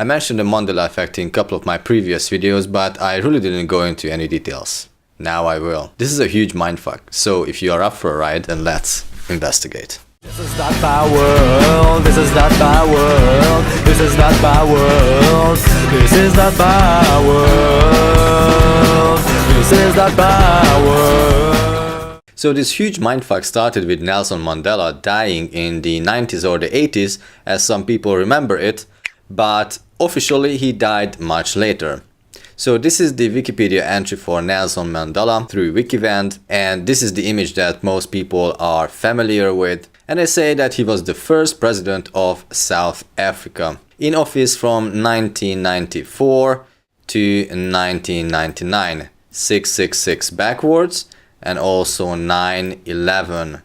I mentioned the Mandela effect in a couple of my previous videos, but I really didn't go into any details. Now I will. This is a huge mindfuck, so if you are up for a ride, then let's investigate. This is not my world, this is not my world, this is not my world, this is not my world, this is not my world. So this huge mindfuck started with Nelson Mandela dying in the 90s or the 80s, as some people remember it, but officially he died much later. So this is the Wikipedia entry for Nelson Mandela through Wikivand, and this is the image that most people are familiar with. And they say that he was the first president of South Africa, in office from 1994 to 1999, 666 backwards, and also 9/11,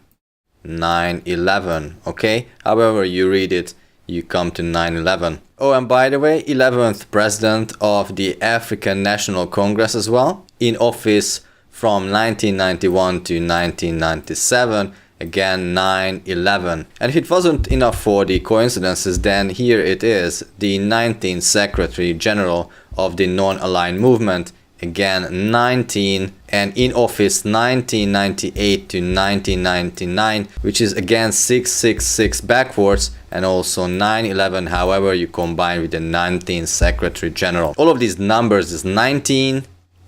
9/11, okay? However you read it, you come to 9/11. Oh, and by the way, 11th president of the African National Congress as well, in office from 1991 to 1997, again 9/11. And if it wasn't enough for the coincidences, then here it is, the 19th Secretary General of the Non-Aligned Movement, again 19, and in office 1998 to 1999, which is again 666 backwards, and also 9/11, however you combine with the 19th Secretary General. All of these numbers, is 19,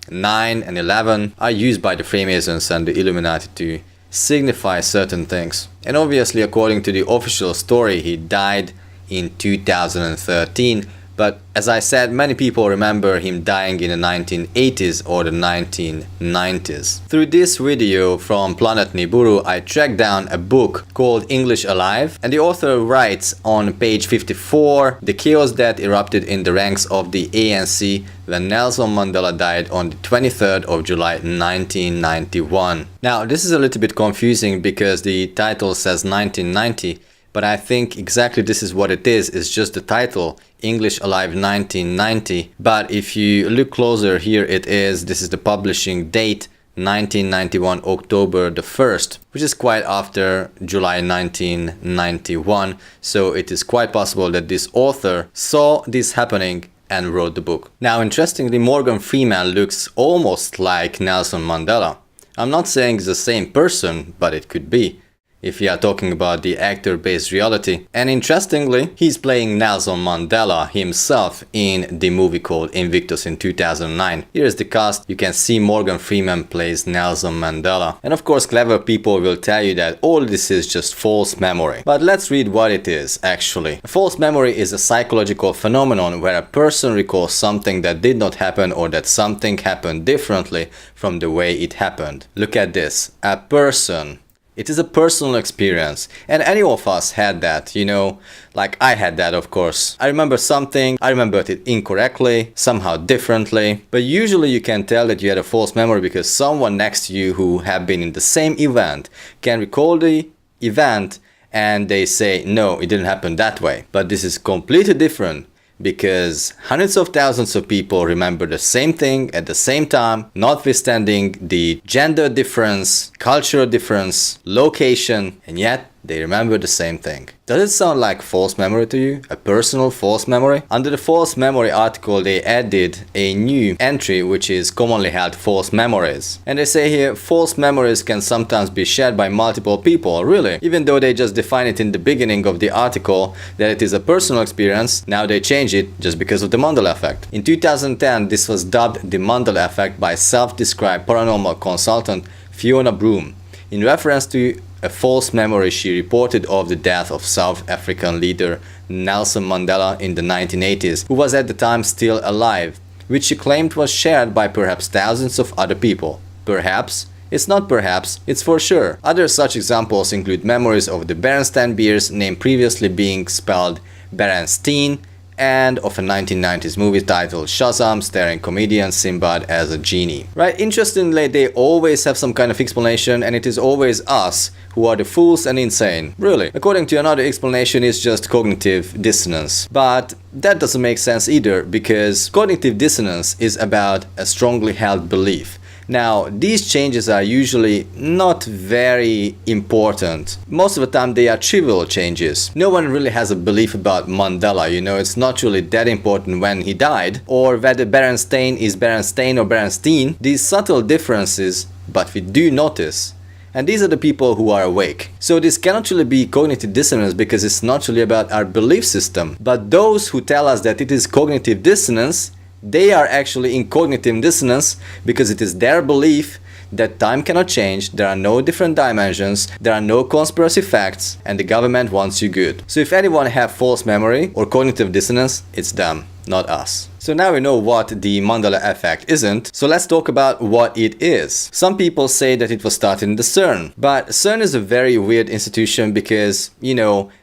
9 and 11, are used by the Freemasons and the Illuminati to signify certain things. And obviously, according to the official story, he died in 2013. But as I said, many people remember him dying in the 1980s or the 1990s. Through this video from Planet Nibiru, I tracked down a book called English Alive, and the author writes on page 54 the chaos that erupted in the ranks of the ANC when Nelson Mandela died on the 23rd of July 1991. Now, this is a little bit confusing because the title says 1990, but I think exactly this is what it is. It's just the title, English Alive 1990. But if you look closer, here it is. This is the publishing date, 1991 October the 1st, which is quite after July 1991. So it is quite possible that this author saw this happening and wrote the book. Now, interestingly, Morgan Freeman looks almost like Nelson Mandela. I'm not saying it's the same person, but it could be, if we are talking about the actor-based reality. And interestingly, he's playing Nelson Mandela himself in the movie called Invictus in 2009. Here's the cast. You can see Morgan Freeman plays Nelson Mandela. And of course, clever people will tell you that all this is just false memory. But let's read what it is actually. A false memory is a psychological phenomenon where a person recalls something that did not happen or that something happened differently from the way it happened. Look at this. A person. It is a personal experience, and any of us had that, you know, like I had that, of course. I remember something, I remembered it incorrectly, somehow differently, but usually you can tell that you had a false memory because someone next to you who have been in the same event can recall the event and they say, no, it didn't happen that way. But this is completely different, because hundreds of thousands of people remember the same thing at the same time, notwithstanding the gender difference, cultural difference, location, and yet they remember the same thing. Does it sound like false memory to you? A personal false memory? Under the false memory article, they added a new entry, which is commonly held false memories. And they say here, false memories can sometimes be shared by multiple people, really. Even though they just define it in the beginning of the article that it is a personal experience, now they change it just because of the Mandela effect. In 2010, this was dubbed the Mandela effect by self-described paranormal consultant Fiona Broom, in reference to a false memory she reported of the death of South African leader Nelson Mandela in the 1980s, who was at the time still alive, which she claimed was shared by perhaps thousands of other people. Perhaps? It's not perhaps, it's for sure. Other such examples include memories of the Berenstain Bears, name previously being spelled Berenstein, and of a 1990s movie titled Shazam, starring comedian Sinbad as a genie. Right, interestingly, they always have some kind of explanation, and it is always us who are the fools and insane. Really. According to another explanation, it's just cognitive dissonance. But that doesn't make sense either, because cognitive dissonance is about a strongly held belief Now, these changes are usually not very important. Most of the time they are trivial changes. No one really has a belief about Mandela, it's not really that important when he died, or whether Berenstain is Berenstain or Berenstein. These subtle differences, but we do notice. And these are the people who are awake. So this cannot really be cognitive dissonance because it's not really about our belief system. But those who tell us that it is cognitive dissonance, they are actually in cognitive dissonance because it is their belief that time cannot change, there are no different dimensions, there are no conspiracy facts, and the government wants you good. So if anyone have false memory or cognitive dissonance, it's them, not us. So now we know what the Mandela effect isn't, so let's talk about what it is. Some people say that it was started in the CERN, but CERN is a very weird institution because,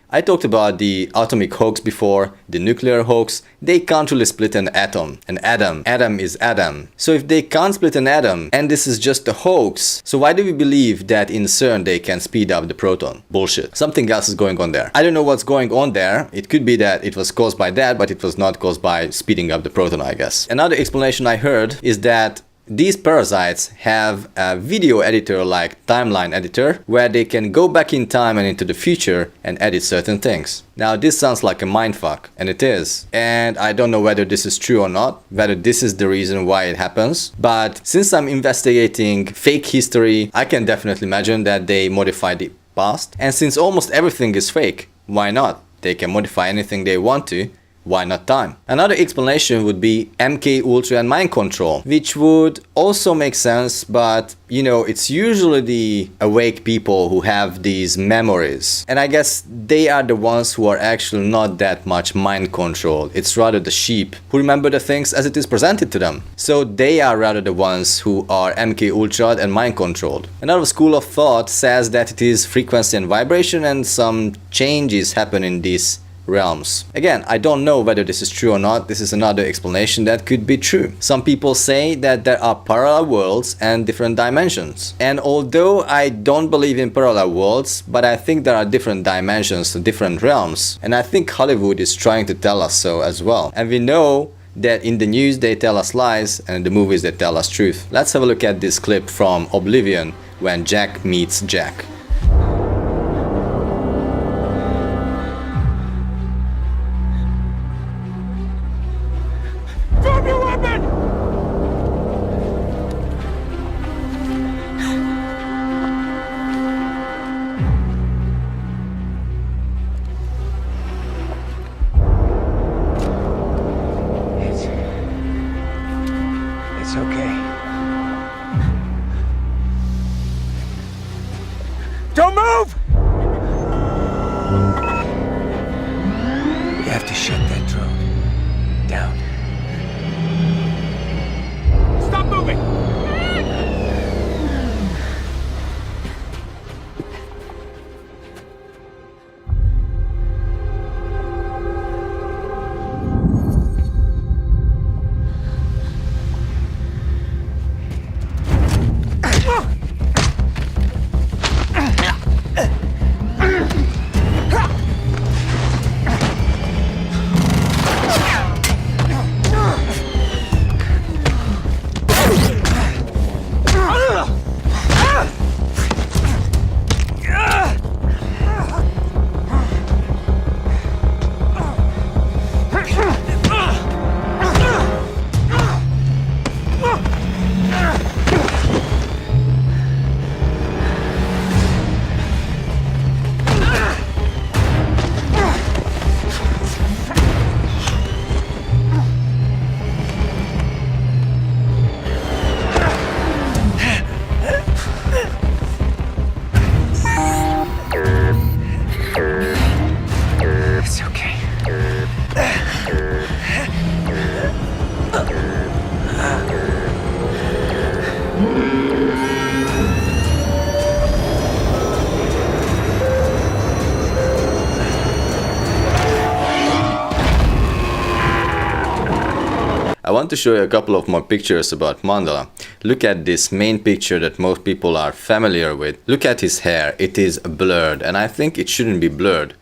I talked about the atomic hoax before, the nuclear hoax. They can't really split an atom. An atom is atom. So if they can't split an atom and this is just a hoax, so why do we believe that in CERN they can speed up the proton? Bullshit. Something else is going on there. I don't know what's going on there. It could be that it was caused by that, but it was not caused by speeding up the proton, I guess. Another explanation I heard is that these parasites have a video editor like timeline editor where they can go back in time and into the future and edit certain things. Now this sounds like a mindfuck, and it is. And I don't know whether this is true or not, whether this is the reason why it happens. But since I'm investigating fake history, I can definitely imagine that they modified the past. And since almost everything is fake, why not? They can modify anything they want to. Why not time? Another explanation would be MK Ultra and mind control, which would also make sense, but it's usually the awake people who have these memories. And I guess they are the ones who are actually not that much mind controlled. It's rather the sheep who remember the things as it is presented to them. So they are rather the ones who are MK Ultra and mind controlled. Another school of thought says that it is frequency and vibration and some changes happen in these realms. Again, I don't know whether this is true or not. This is another explanation that could be true. Some people say that there are parallel worlds and different dimensions. And although I don't believe in parallel worlds, but I think there are different dimensions to different realms. And I think Hollywood is trying to tell us so as well. And we know that in the news they tell us lies and in the movies they tell us truth. Let's have a look at this clip from Oblivion when Jack meets Jack. It's okay. Don't move! We have to shut that drone down. Stop moving! I want to show you a couple of more pictures about Mandela. Look at this main picture that most people are familiar with. Look at his hair, it is blurred, and I think it shouldn't be blurred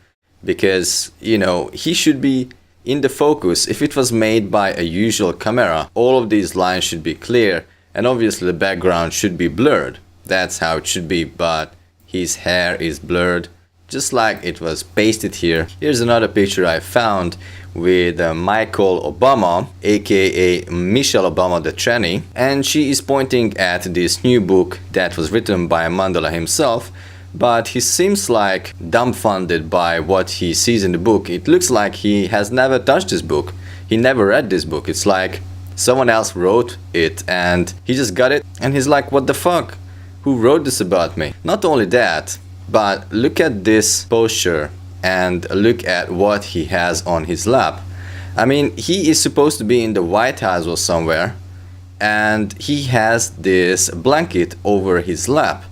because, he should be in the focus. If it was made by a usual camera, all of these lines should be clear, And obviously the background should be blurred. That's how it should be, but his hair is blurred, just like it was pasted here. Here's another picture I found with Michael Obama, aka Michelle Obama the tranny, and she is pointing at this new book that was written by Mandela himself, but he seems like dumbfounded by what he sees in the book. It looks like he has never touched this book. He never read this book. It's like someone else wrote it and he just got it and he's like, what the fuck? Who wrote this about me? Not only that, but look at this posture and look at what he has on his lap. I mean, he is supposed to be in the White House or somewhere and he has this blanket over his lap.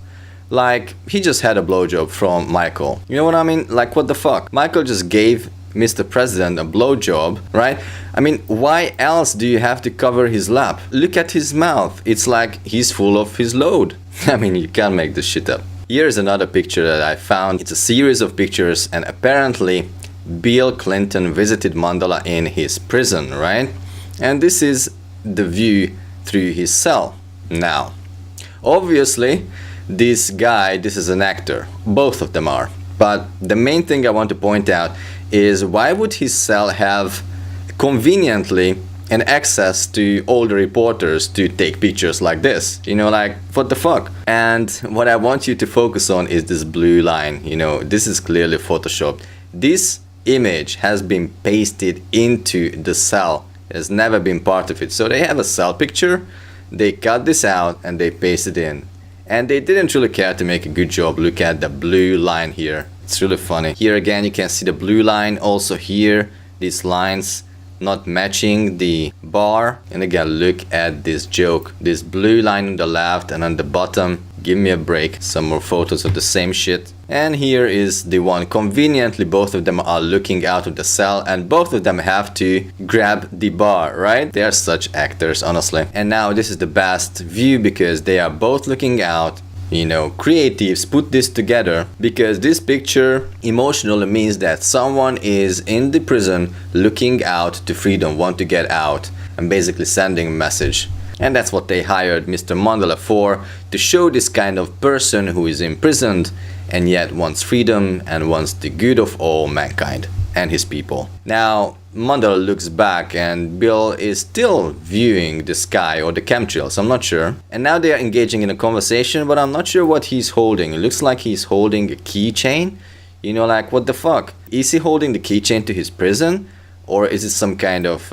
Like, he just had a blowjob from Michael. You know what I mean? Like, what the fuck? Michael just gave Mr. President a blowjob, right? I mean, why else do you have to cover his lap? Look at his mouth. It's like he's full of his load. I mean, you can't make this shit up. Here's another picture that I found. It's a series of pictures and apparently Bill Clinton visited Mandela in his prison, right? And this is the view through his cell. Now, obviously, this guy, this is an actor. Both of them are. But the main thing I want to point out is why would his cell have conveniently an access to all the reporters to take pictures like this? You know, like, what the fuck? And what I want you to focus on is this blue line. You know, this is clearly photoshopped. This image has been pasted into the cell. It has never been part of it. So they have a cell picture, they cut this out and they paste it in. And they didn't really care to make a good job. Look at the blue line here. It's really funny. Here again you can see the blue line. Also here, these lines not matching the bar. And again, look at this joke. This blue line on the left and on the bottom. Give me a break. Some more photos of the same shit. And here is the one. Conveniently, both of them are looking out of the cell and both of them have to grab the bar, right? They are such actors, honestly. And now this is the best view because they are both looking out. You know, creatives put this together because this picture emotionally means that someone is in the prison looking out to freedom, want to get out and basically sending a message. And that's what they hired Mr. Mandela for, to show this kind of person who is imprisoned and yet wants freedom and wants the good of all mankind and his people. Now, Mandela looks back and Bill is still viewing the sky or the chemtrails, I'm not sure. And now they are engaging in a conversation, but I'm not sure what he's holding. It looks like he's holding a keychain. You know, like, what the fuck? Is he holding the keychain to his prison? Or is it some kind of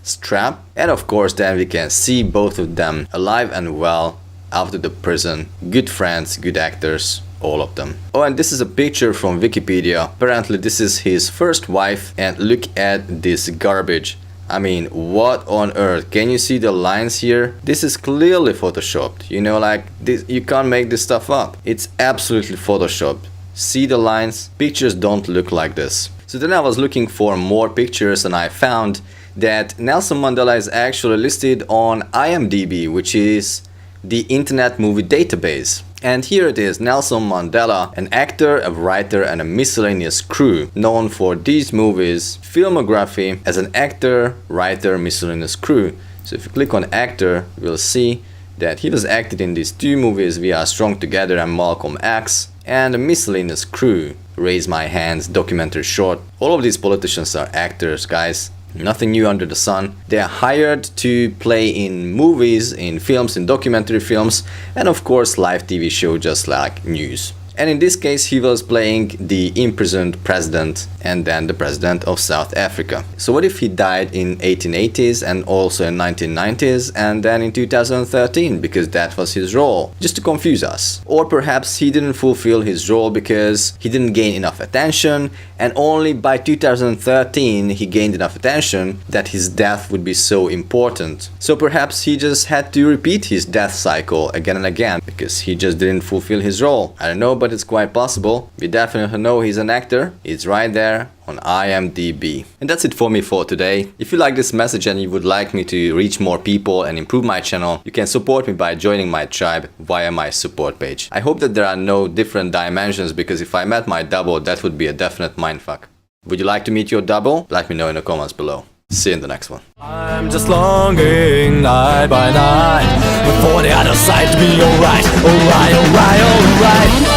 strap? And of course then we can see both of them alive and well after the prison. Good friends, good actors, all of them. Oh, and this is a picture from Wikipedia. Apparently this is his first wife and look at this garbage. I mean, what on earth? Can you see the lines here? This is clearly photoshopped. You know, like, this, you can't make this stuff up. It's absolutely photoshopped. See the lines? Pictures don't look like this. So then I was looking for more pictures and I found that Nelson Mandela is actually listed on IMDb, which is the Internet Movie Database. And here it is, Nelson Mandela, an actor, a writer and a miscellaneous crew, known for these movies, filmography as an actor, writer, miscellaneous crew. So if you click on actor, we'll see that he was acted in these two movies, We Are Strong Together and Malcolm X, and a miscellaneous crew, Raise My Hands, documentary short. All of these politicians are actors, guys. Nothing new under the sun. They are hired to play in movies, in films, in documentary films, and of course live TV show just like news. And in this case he was playing the imprisoned president and then the president of South Africa. So what if he died in 1880s and also in 1990s and then in 2013 because that was his role, just to confuse us? Or perhaps he didn't fulfill his role because he didn't gain enough attention and only by 2013 he gained enough attention that his death would be so important. So perhaps he just had to repeat his death cycle again and again because he just didn't fulfill his role. I don't know, but it's quite possible. We definitely know he's an actor. It's right there on IMDb. And that's it for me for today. If you like this message and you would like me to reach more people and improve my channel, you can support me by joining my tribe via my support page. I hope that there are no different dimensions because if I met my double, that would be a definite mindfuck. Would you like to meet your double? Let me know in the comments below. See you in the next one. I'm just longing night by night, but for the other side to be alright, alright, alright, alright.